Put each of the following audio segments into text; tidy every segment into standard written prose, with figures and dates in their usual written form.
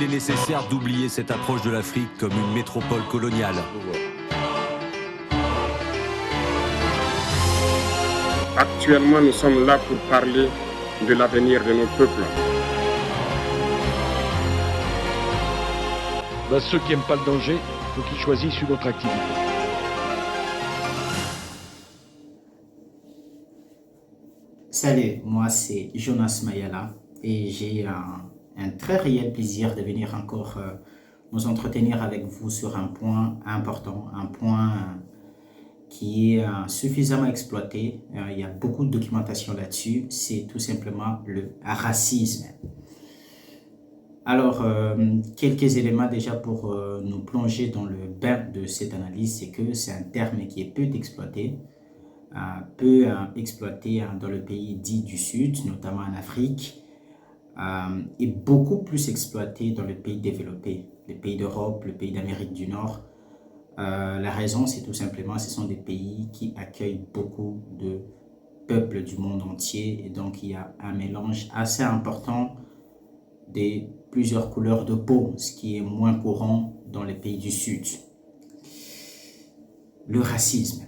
qu'il est nécessaire d'oublier cette approche de l'Afrique comme une métropole coloniale. Actuellement, nous sommes là pour parler de l'avenir de nos peuples. Ceux qui n'aiment pas le danger, il faut qu'ils choisissent une autre activité. Salut, moi c'est Jonas Mayala et j'ai un très réel plaisir de venir encore nous entretenir avec vous sur un point important, un point qui est suffisamment exploité. Il y a beaucoup de documentation là-dessus, c'est tout simplement le racisme. Alors, quelques éléments déjà pour nous plonger dans le bain de cette analyse, c'est que c'est un terme qui est peu exploité dans le pays dit du Sud, notamment en Afrique, et beaucoup plus exploité dans les pays développés, les pays d'Europe, les pays d'Amérique du Nord. La raison, c'est tout simplement, ce sont des pays qui accueillent beaucoup de peuples du monde entier, et donc il y a un mélange assez important de plusieurs couleurs de peau, ce qui est moins courant dans les pays du Sud. Le racisme.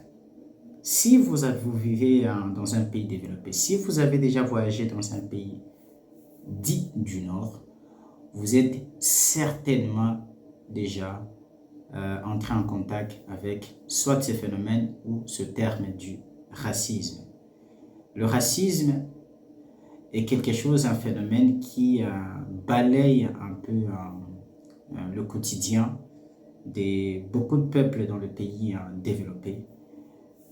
Si vous vivez dans un pays développé, si vous avez déjà voyagé dans un pays dit du Nord, vous êtes certainement déjà entré en contact avec soit ce phénomène ou ce terme du racisme. Le racisme est quelque chose, un phénomène qui balaye un peu le quotidien de beaucoup de peuples dans le pays développé.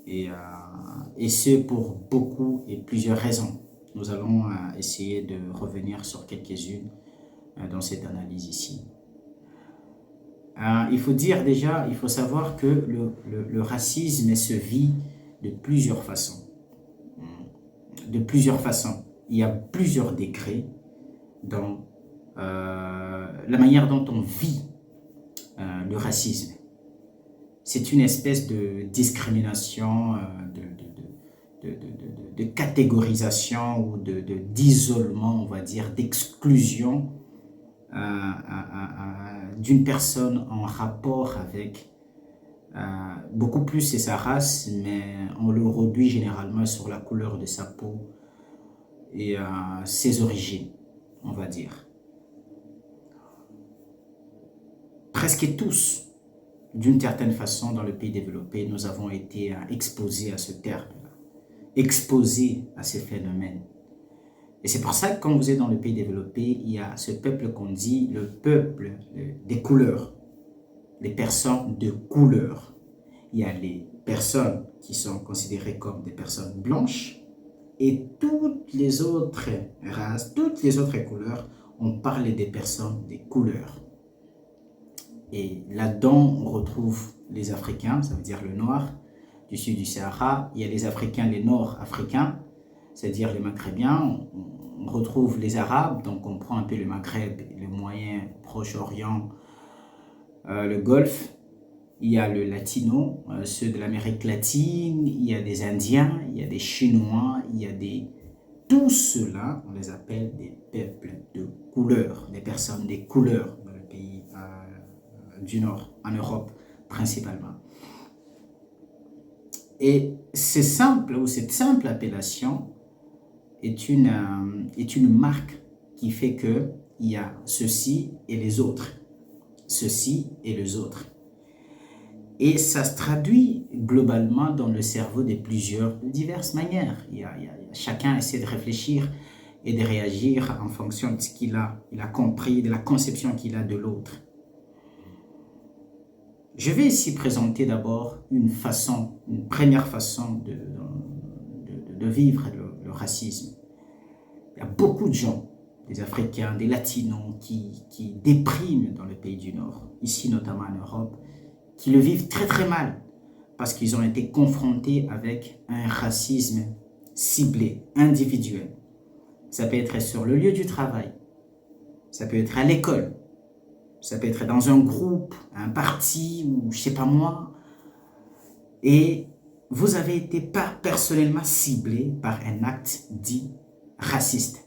Et ce pour beaucoup et plusieurs raisons. Nous allons essayer de revenir sur quelques-unes dans cette analyse ici. Il faut savoir que le racisme se vit de plusieurs façons. Il y a plusieurs degrés dans la manière dont on vit le racisme. C'est une espèce de discrimination, de catégorisation ou d'isolement, on va dire, d'exclusion d'une personne en rapport avec beaucoup plus c'est sa race, mais on le réduit généralement sur la couleur de sa peau et ses origines, on va dire. Presque tous, d'une certaine façon, dans le pays développé, nous avons été exposés à ce terme-là, exposés à ces phénomènes. Et c'est pour ça que quand vous êtes dans le pays développé, il y a ce peuple qu'on dit le peuple des couleurs, les personnes de couleur. Il y a les personnes qui sont considérées comme des personnes blanches et toutes les autres races, toutes les autres couleurs, on parle des personnes des couleurs. Et là-dedans, on retrouve les Africains, ça veut dire le noir, du sud du Sahara. Il y a les Africains, les Nord-Africains, c'est-à-dire les Maghrébiens. On retrouve les Arabes, donc on prend un peu le Maghreb, le Moyen, Proche-Orient, le Golfe. Il y a le Latino, ceux de l'Amérique latine. Il y a des Indiens, il y a des Chinois, il y a des... Tous ceux-là, on les appelle des peuples de couleur, des personnes des couleurs dans le pays du Nord, en Europe principalement. Et cette simple appellation est une marque qui fait qu'il y a ceci et les autres. Ceci et les autres. Et ça se traduit globalement dans le cerveau de diverses manières. Chacun essaie de réfléchir et de réagir en fonction de ce qu'il a compris, de la conception qu'il a de l'autre. Je vais ici présenter d'abord une première façon de vivre le racisme. Il y a beaucoup de gens, des Africains, des Latinos, qui dépriment dans le pays du Nord, ici notamment en Europe, qui le vivent très très mal parce qu'ils ont été confrontés avec un racisme ciblé, individuel. Ça peut être sur le lieu du travail, ça peut être à l'école, ça peut être dans un groupe, un parti ou je sais pas moi. Et vous avez été personnellement ciblé par un acte dit raciste.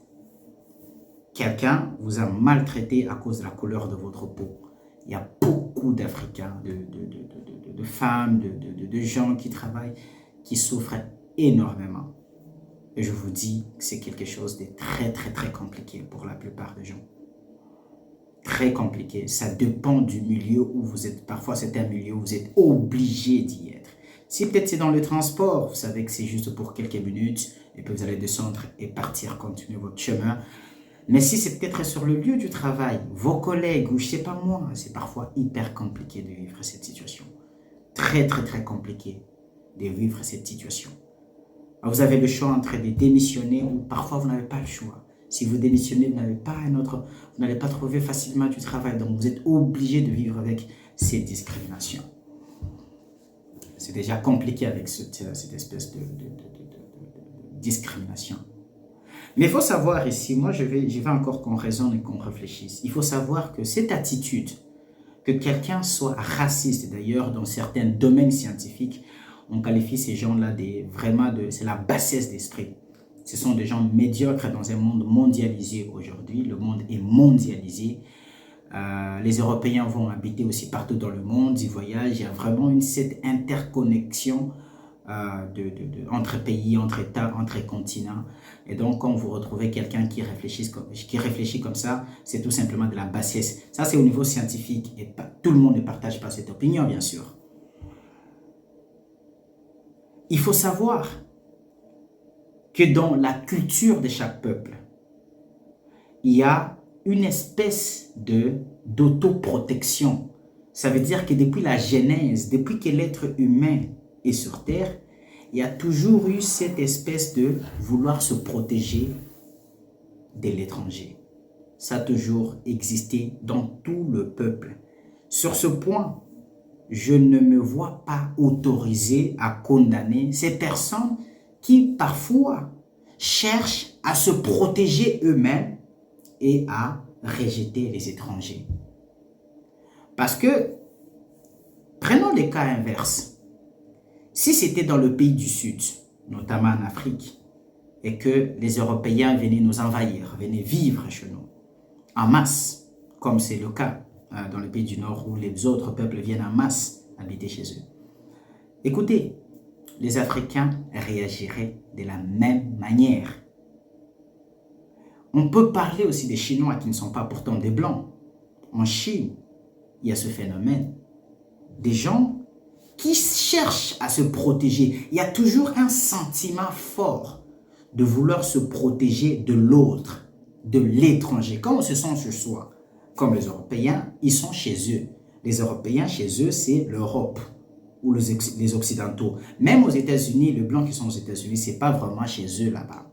quelqu'un vous a maltraité à cause de la couleur de votre peau. Il y a beaucoup d'Africains, de femmes, de gens qui travaillent, qui souffrent énormément. Et je vous dis que c'est quelque chose de très compliqué pour la plupart des gens. Très compliqué. Ça dépend du milieu où vous êtes. Parfois, c'est un milieu où vous êtes obligé d'y être. Si peut-être c'est dans le transport, vous savez que c'est juste pour quelques minutes et puis vous allez descendre et partir, continuer votre chemin. Mais si c'est peut-être sur le lieu du travail, vos collègues ou je sais pas moi, c'est parfois hyper compliqué de vivre cette situation. Très compliqué de vivre cette situation. Vous avez le choix entre de démissionner ou parfois vous n'avez pas le choix. Si vous démissionnez, vous n'allez pas trouver facilement du travail. Donc vous êtes obligé de vivre avec ces discriminations. C'est déjà compliqué avec cette espèce de discrimination. Mais il faut savoir ici, moi je vais encore qu'on raisonne et qu'on réfléchisse. Il faut savoir que cette attitude, que quelqu'un soit raciste, d'ailleurs dans certains domaines scientifiques, on qualifie ces gens-là c'est la bassesse d'esprit. Ce sont des gens médiocres dans un monde mondialisé aujourd'hui. Le monde est mondialisé. Les Européens vont habiter aussi partout dans le monde, ils voyagent. Il y a vraiment cette interconnexion entre pays, entre États, entre continents. Et donc, quand vous retrouvez quelqu'un qui réfléchit comme ça, c'est tout simplement de la bassesse. Ça, c'est au niveau scientifique. Et tout le monde ne partage pas cette opinion, bien sûr. Il faut savoir que dans la culture de chaque peuple, il y a une espèce d'autoprotection. Ça veut dire que depuis la Genèse, depuis que l'être humain est sur Terre, il y a toujours eu cette espèce de vouloir se protéger de l'étranger. Ça a toujours existé dans tout le peuple. Sur ce point, je ne me vois pas autorisé à condamner ces personnes qui parfois cherchent à se protéger eux-mêmes et à rejeter les étrangers. Parce que, prenons les cas inverses. Si c'était dans le pays du Sud, notamment en Afrique, et que les Européens venaient nous envahir, venaient vivre chez nous, en masse, comme c'est le cas dans le pays du Nord où les autres peuples viennent en masse habiter chez eux. Écoutez, les Africains réagiraient de la même manière. On peut parler aussi des Chinois qui ne sont pas pourtant des Blancs. En Chine, il y a ce phénomène. Des gens qui cherchent à se protéger. Il y a toujours un sentiment fort de vouloir se protéger de l'autre, de l'étranger. Quand on se sent chez soi, comme les Européens, ils sont chez eux. Les Européens, chez eux, c'est l'Europe ou les Occidentaux. Même aux États-Unis, les Blancs qui sont aux États-Unis, ce n'est pas vraiment chez eux là-bas.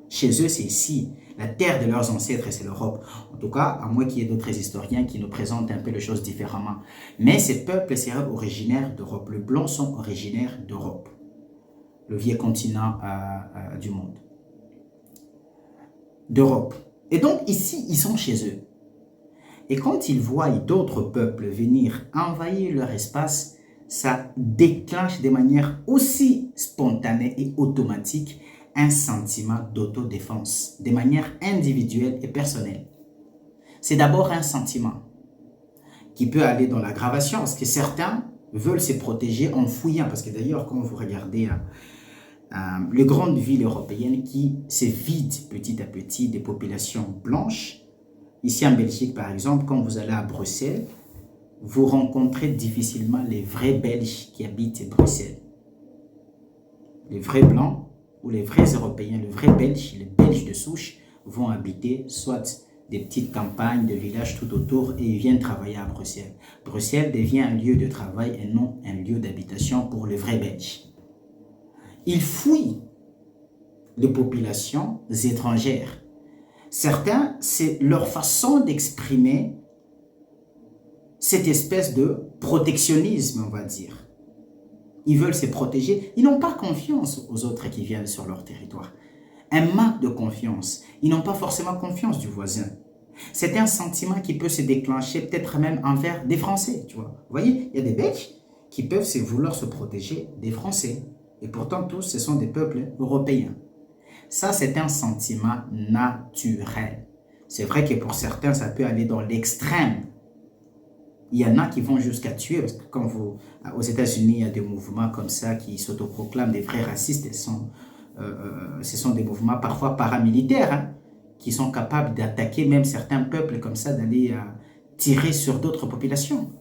Chez eux, c'est ici. La terre de leurs ancêtres, c'est l'Europe. En tout cas, à moins qu'il y ait d'autres historiens qui nous présentent un peu les choses différemment. Mais ces peuples seraient originaires d'Europe. Les Blancs sont originaires d'Europe, le vieux continent du monde. D'Europe. Et donc, ici, ils sont chez eux. Et quand ils voient d'autres peuples venir envahir leur espace, ça déclenche de manière aussi spontanée et automatique un sentiment d'autodéfense, de manière individuelle et personnelle. C'est d'abord un sentiment qui peut aller dans l'aggravation, parce que certains veulent se protéger en fouillant, parce que d'ailleurs, quand vous regardez les grandes villes européennes qui se vident petit à petit des populations blanches, ici en Belgique par exemple, quand vous allez à Bruxelles, vous rencontrez difficilement les vrais Belges qui habitent à Bruxelles. Les vrais Blancs ou les vrais Européens, les vrais Belges, les Belges de souche vont habiter soit des petites campagnes, des villages tout autour et ils viennent travailler à Bruxelles. Bruxelles devient un lieu de travail et non un lieu d'habitation pour les vrais Belges. Ils fouillent les populations étrangères. Certains, c'est leur façon d'exprimer cette espèce de protectionnisme, on va dire. Ils veulent se protéger. Ils n'ont pas confiance aux autres qui viennent sur leur territoire. Un manque de confiance. Ils n'ont pas forcément confiance du voisin. C'est un sentiment qui peut se déclencher peut-être même envers des Français, tu vois. Vous voyez, il y a des Belges qui peuvent vouloir se protéger des Français. Et pourtant, tous, ce sont des peuples européens. Ça, c'est un sentiment naturel. C'est vrai que pour certains, ça peut aller dans l'extrême. Il y en a qui vont jusqu'à tuer, parce que quand aux États-Unis, il y a des mouvements comme ça qui s'autoproclament des vrais racistes. Ce sont des mouvements parfois paramilitaires, hein, qui sont capables d'attaquer même certains peuples comme ça, d'aller tirer sur d'autres populations.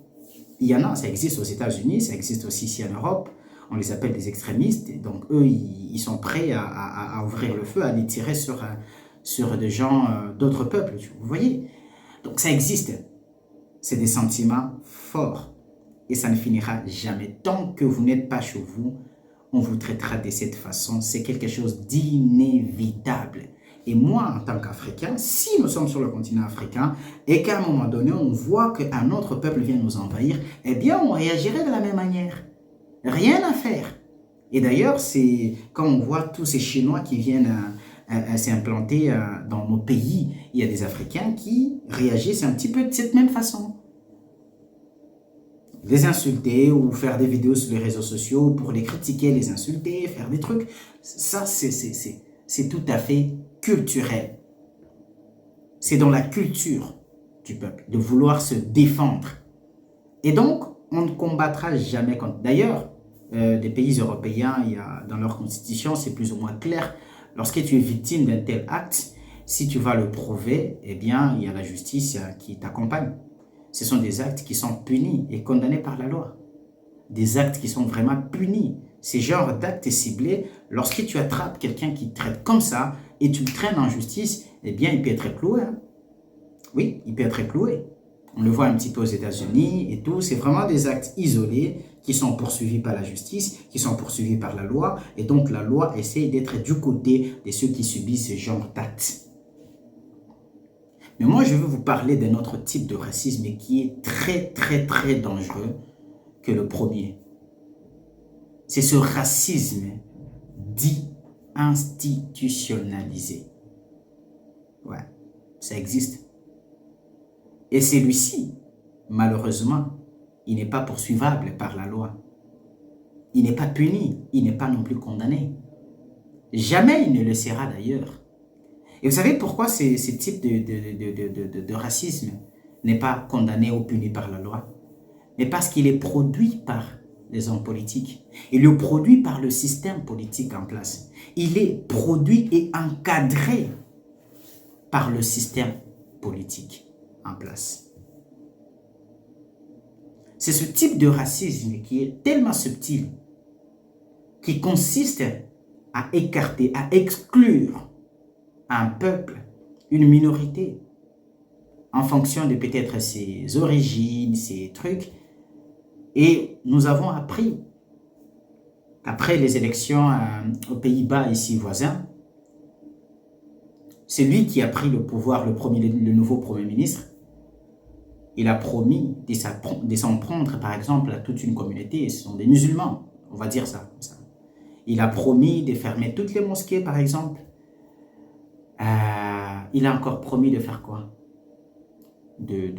Il y en a, ça existe aux États-Unis, ça existe aussi ici en Europe. On les appelle des extrémistes. Et donc eux, ils sont prêts à ouvrir le feu, à aller tirer sur des gens d'autres peuples. Vous voyez? Donc ça existe. C'est des sentiments forts. Et ça ne finira jamais. Tant que vous n'êtes pas chez vous, on vous traitera de cette façon. C'est quelque chose d'inévitable. Et moi, en tant qu'Africain, si nous sommes sur le continent africain et qu'à un moment donné, on voit qu'un autre peuple vient nous envahir, eh bien, on réagirait de la même manière. Rien à faire. Et d'ailleurs, c'est quand on voit tous ces Chinois qui viennent s'implanter dans nos pays, il y a des Africains qui réagissent un petit peu de cette même façon. Les insulter ou faire des vidéos sur les réseaux sociaux pour les critiquer, les insulter, faire des trucs. Ça, c'est tout à fait culturel. C'est dans la culture du peuple de vouloir se défendre. Et donc, on ne combattra jamais contre. D'ailleurs, des pays européens, il y a, dans leur constitution, c'est plus ou moins clair. Lorsque tu es victime d'un tel acte, si tu vas le prouver, eh bien, il y a la justice qui t'accompagne. Ce sont des actes qui sont punis et condamnés par la loi. Des actes qui sont vraiment punis. Ces genres d'actes ciblés, lorsque tu attrapes quelqu'un qui te traite comme ça et tu le traînes en justice, eh bien, il peut être cloué. Hein? Oui, il peut être cloué. On le voit un petit peu aux États-Unis et tout. C'est vraiment des actes isolés qui sont poursuivis par la justice, qui sont poursuivis par la loi. Et donc, la loi essaie d'être du côté de ceux qui subissent ce genre d'actes. Mais moi, je veux vous parler d'un autre type de racisme qui est très, très, très dangereux que le premier. C'est ce racisme dit institutionnalisé. Ouais, ça existe. Et celui-ci, malheureusement, il n'est pas poursuivable par la loi. Il n'est pas puni, il n'est pas non plus condamné. Jamais il ne le sera d'ailleurs. Et vous savez pourquoi ce type de racisme n'est pas condamné ou puni par la loi? Mais parce qu'il est produit par les hommes politiques. Il est produit par le système politique en place. Il est produit et encadré par le système politique en place. C'est ce type de racisme qui est tellement subtil, qui consiste à écarter, à exclure un peuple, une minorité, en fonction de peut-être ses origines, ses trucs. Et nous avons appris qu'après les élections aux Pays-Bas, ici voisins, c'est lui qui a pris le pouvoir, le nouveau Premier ministre. Il a promis de s'en prendre, par exemple, à toute une communauté. Ce sont des musulmans, on va dire ça comme ça. Il a promis de fermer toutes les mosquées, par exemple. Il a encore promis de faire quoi? De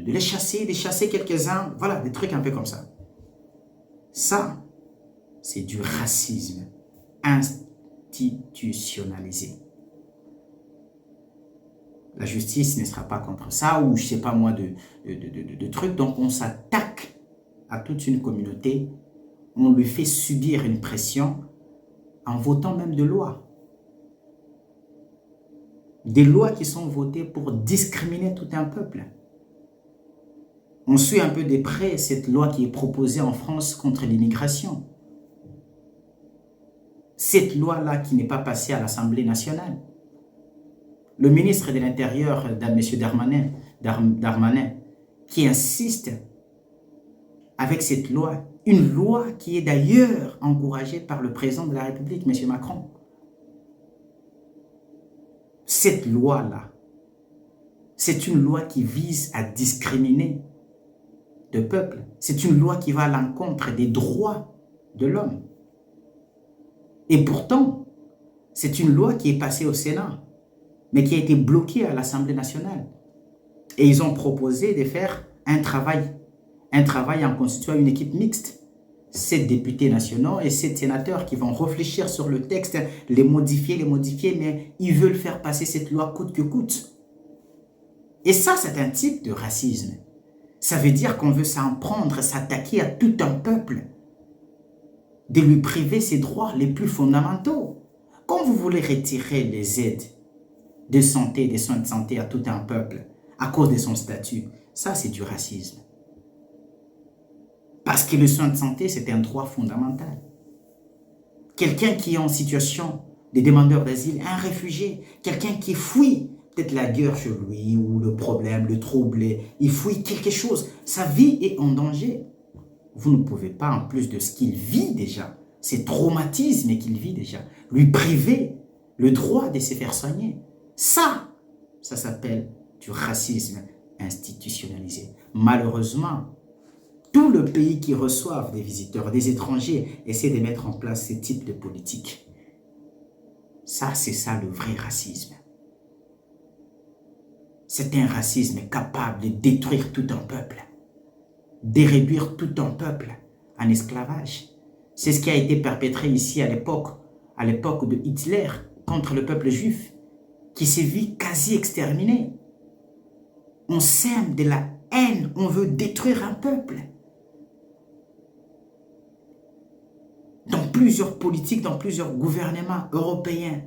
les chasser, de chasser quelques-uns. Voilà, des trucs un peu comme ça. Ça, c'est du racisme institutionnalisé. La justice ne sera pas contre ça, ou je ne sais pas moi, de trucs. Donc, on s'attaque à toute une communauté. On lui fait subir une pression en votant même de lois. Des lois qui sont votées pour discriminer tout un peuple. On suit un peu de près cette loi qui est proposée en France contre l'immigration. Cette loi-là qui n'est pas passée à l'Assemblée nationale. Le ministre de l'Intérieur, M. Darmanin, qui insiste avec cette loi, une loi qui est d'ailleurs encouragée par le président de la République, M. Macron. Cette loi-là, c'est une loi qui vise à discriminer le peuple. C'est une loi qui va à l'encontre des droits de l'homme. Et pourtant, c'est une loi qui est passée au Sénat, mais qui a été bloquée à l'Assemblée nationale. Et ils ont proposé de faire un travail en constituant une équipe mixte. 7 députés nationaux et 7 sénateurs qui vont réfléchir sur le texte, les modifier, mais ils veulent faire passer cette loi coûte que coûte. Et ça, c'est un type de racisme. Ça veut dire qu'on veut s'en prendre, s'attaquer à tout un peuple, de lui priver ses droits les plus fondamentaux. Quand vous voulez retirer les aides de santé, des soins de santé à tout un peuple à cause de son statut, ça c'est du racisme. Parce que le soin de santé, c'est un droit fondamental. Quelqu'un qui est en situation de demandeur d'asile, un réfugié, quelqu'un qui fuit peut-être la guerre chez lui ou le problème, le trouble, il fuit quelque chose, sa vie est en danger. Vous ne pouvez pas, en plus de ce qu'il vit déjà, ces traumatismes qu'il vit déjà, lui priver le droit de se faire soigner. Ça s'appelle du racisme institutionnalisé. Malheureusement, tous les pays qui reçoivent des visiteurs, des étrangers, essaient de mettre en place ce type de politique. Ça, c'est ça le vrai racisme. C'est un racisme capable de détruire tout un peuple, de réduire tout un peuple en esclavage. C'est ce qui a été perpétré ici à l'époque de Hitler contre le peuple juif, qui s'est vu quasi exterminé. On sème de la haine, on veut détruire un peuple. Dans plusieurs politiques, dans plusieurs gouvernements européens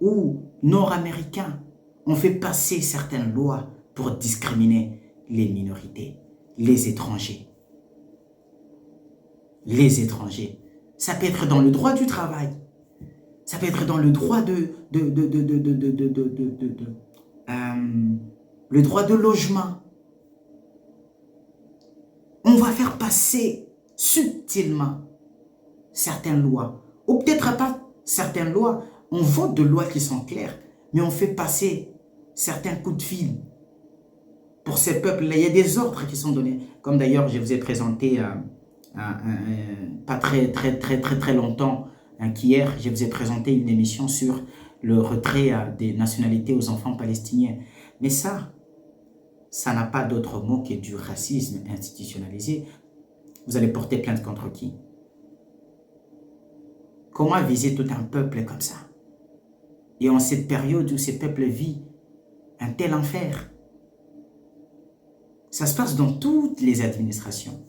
ou nord-américains, on fait passer certaines lois pour discriminer les minorités, les étrangers. Les étrangers. Ça peut être dans le droit du travail. Ça peut être dans le droit le droit de logement. On va faire passer subtilement certaines lois. Ou peut-être pas certaines lois. On vote de lois qui sont claires, mais on fait passer certains coups de fil pour ces peuples-là. Il y a des ordres qui sont donnés. Comme d'ailleurs, je vous ai présenté pas très longtemps qu'hier, je vous ai présenté une émission sur le retrait des nationalités aux enfants palestiniens. Mais ça n'a pas d'autre mot que du racisme institutionnalisé. Vous allez porter plainte contre qui? Comment viser tout un peuple comme ça? Et en cette période où ces peuples vivent un tel enfer. Ça se passe dans toutes les administrations.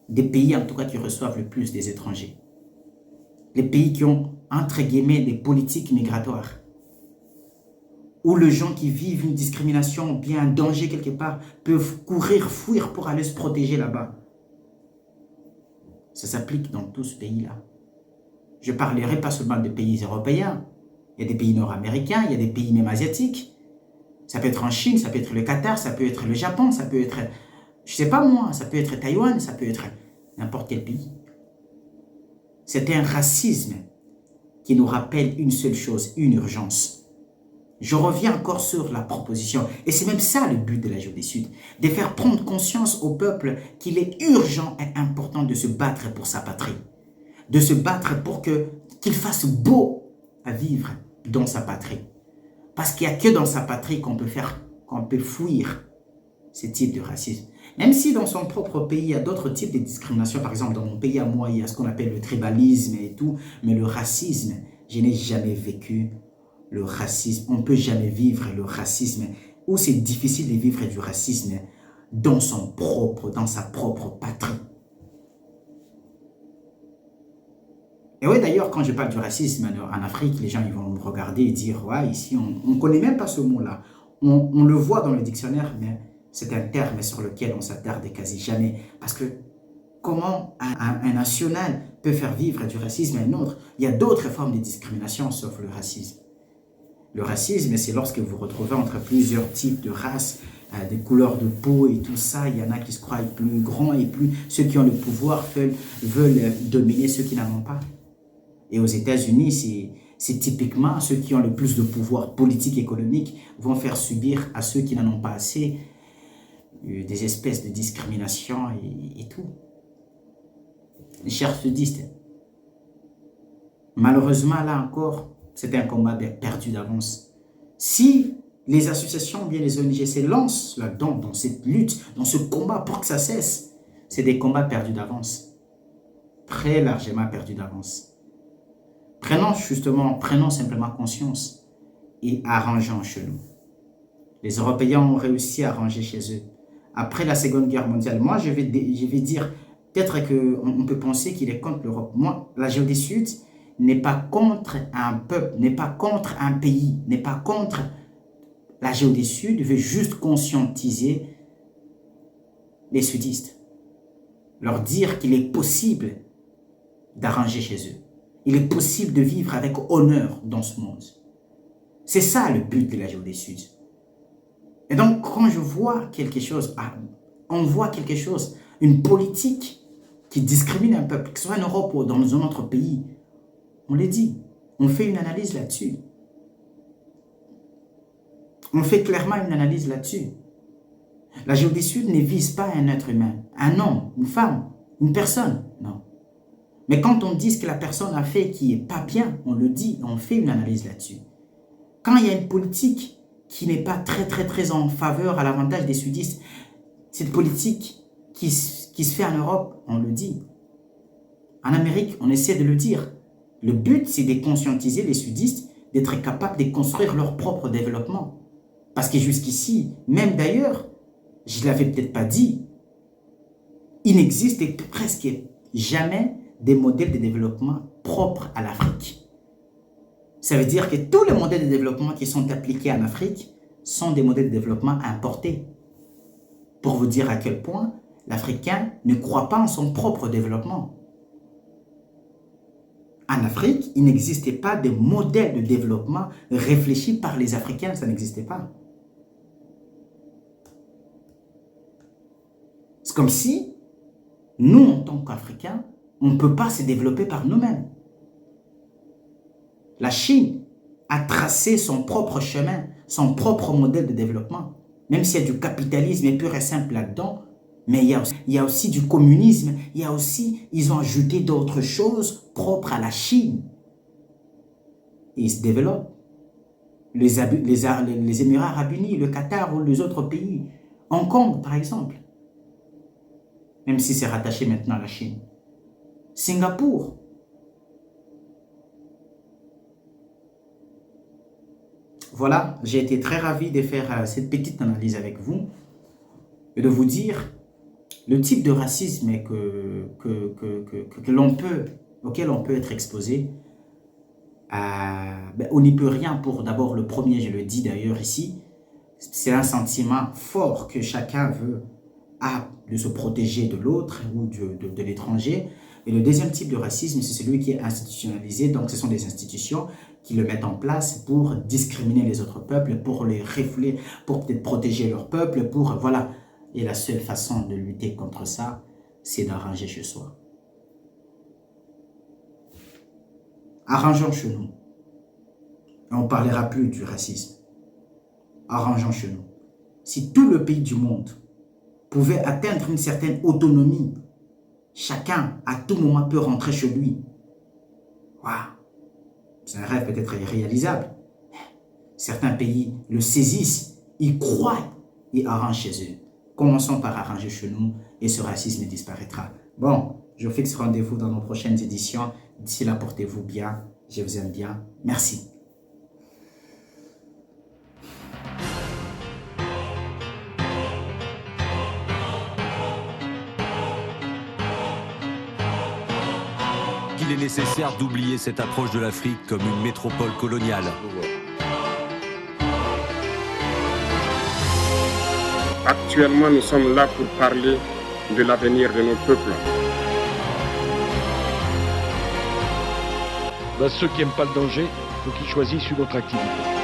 Des pays en tout cas qui reçoivent le plus des étrangers. Les pays qui ont, entre guillemets, des politiques migratoires. Où les gens qui vivent une discrimination ou bien un danger quelque part peuvent courir, fuir pour aller se protéger là-bas. Ça s'applique dans tous ces pays-là. Je ne parlerai pas seulement de pays européens. Il y a des pays nord-américains, il y a des pays même asiatiques. Ça peut être en Chine, ça peut être le Qatar, ça peut être le Japon, ça peut être, je ne sais pas moi, ça peut être Taïwan, ça peut être n'importe quel pays. C'est un racisme qui nous rappelle une seule chose, une urgence. Je reviens encore sur la proposition, et c'est même ça le but de la Journée Sud, de faire prendre conscience au peuple qu'il est urgent et important de se battre pour sa patrie, de se battre pour qu'il fasse beau à vivre dans sa patrie. Parce qu'il n'y a que dans sa patrie qu'on peut fuir ce type de racisme. Même si dans son propre pays, il y a d'autres types de discrimination. Par exemple, dans mon pays à moi, il y a ce qu'on appelle le tribalisme et tout. Mais le racisme, je n'ai jamais vécu le racisme. On ne peut jamais vivre le racisme. Ou c'est difficile de vivre du racisme dans sa propre patrie. Et oui, d'ailleurs, quand je parle du racisme en Afrique, les gens ils vont me regarder et dire « Ouais, ici, on ne connaît même pas ce mot-là. On le voit dans le dictionnaire, mais c'est un terme sur lequel on s'attarde quasi jamais. Parce que comment un national peut faire vivre du racisme à un autre? Il y a d'autres formes de discrimination sauf le racisme. Le racisme, c'est lorsque vous vous retrouvez entre plusieurs types de races, des couleurs de peau et tout ça. Il y en a qui se croient plus grands et plus... Ceux qui ont le pouvoir veulent dominer ceux qui n'en ont pas. Et aux États-Unis, c'est typiquement ceux qui ont le plus de pouvoir politique et économique vont faire subir à ceux qui n'en ont pas assez des espèces de discrimination et tout. Les chers sudistes, malheureusement, là encore, c'est un combat perdu d'avance. Si les associations ou bien les ONG se lancent là-dedans, dans cette lutte, dans ce combat pour que ça cesse, c'est des combats perdus d'avance. Très largement perdus d'avance. Prenons simplement conscience et arrangeons chez nous Les Européens ont réussi à ranger chez eux. Après la Seconde Guerre mondiale, moi, je vais dire, peut-être qu'on peut penser qu'il est contre l'Europe. Moi, la Géodie Sud n'est pas contre un peuple, n'est pas contre un pays, n'est pas contre la Géodie Sud, veut juste conscientiser les sudistes. Leur dire qu'il est possible d'arranger chez eux. Il est possible de vivre avec honneur dans ce monde. C'est ça le but de la Géodie Sud. Et donc, quand je vois quelque chose, on voit quelque chose, une politique qui discrimine un peuple, que ce soit en Europe ou dans un autre pays, on le dit, on fait une analyse là-dessus. On fait clairement une analyse là-dessus. La Géodie Sud ne vise pas un être humain, un homme, une femme, une personne, non. Mais quand on dit ce que la personne a fait qui n'est pas bien, on le dit, on fait une analyse là-dessus. Quand il y a une politique qui n'est pas très en faveur à l'avantage des sudistes, cette politique qui se fait en Europe, on le dit. En Amérique, on essaie de le dire. Le but, c'est de conscientiser les sudistes, d'être capables de construire leur propre développement. Parce que jusqu'ici, même d'ailleurs, je ne l'avais peut-être pas dit, il n'existe presque jamais des modèles de développement propres à l'Afrique. Ça veut dire que tous les modèles de développement qui sont appliqués en Afrique sont des modèles de développement importés. Pour vous dire à quel point l'Africain ne croit pas en son propre développement. En Afrique, il n'existait pas de modèle de développement réfléchi par les Africains, ça n'existait pas. C'est comme si, nous, en tant qu'Africains, on ne peut pas se développer par nous-mêmes. La Chine a tracé son propre chemin, son propre modèle de développement. Même s'il y a du capitalisme pur et simple là-dedans, mais il y a aussi du communisme, ils ont ajouté d'autres choses propres à la Chine. Et ils se développent. Les Émirats Arabes Unis, le Qatar ou les autres pays, Hong Kong par exemple, même si c'est rattaché maintenant à la Chine. Singapour. Voilà, j'ai été très ravi de faire cette petite analyse avec vous et de vous dire le type de racisme auquel on peut être exposé. On n'y peut rien pour d'abord le premier, je le dis d'ailleurs ici, c'est un sentiment fort que chacun a de se protéger de l'autre ou de l'étranger. Et le deuxième type de racisme, c'est celui qui est institutionnalisé. Donc, ce sont des institutions qui le mettent en place pour discriminer les autres peuples, pour les refouler, pour peut-être protéger leur peuple, voilà. Et la seule façon de lutter contre ça, c'est d'arranger chez soi. Arrangeons chez nous. On ne parlera plus du racisme. Arrangeons chez nous. Si tout le pays du monde pouvait atteindre une certaine autonomie, chacun, à tout moment, peut rentrer chez lui. Waouh! C'est un rêve peut-être irréalisable. Certains pays le saisissent, y croient et arrangent chez eux. Commençons par arranger chez nous et ce racisme disparaîtra. Bon, je vous fixe rendez-vous dans nos prochaines éditions. D'ici là, portez-vous bien. Je vous aime bien. Merci. Il est nécessaire d'oublier cette approche de l'Afrique comme une métropole coloniale. Actuellement, nous sommes là pour parler de l'avenir de nos peuples. Ceux qui n'aiment pas le danger, il faut qu'ils choisissent une autre activité.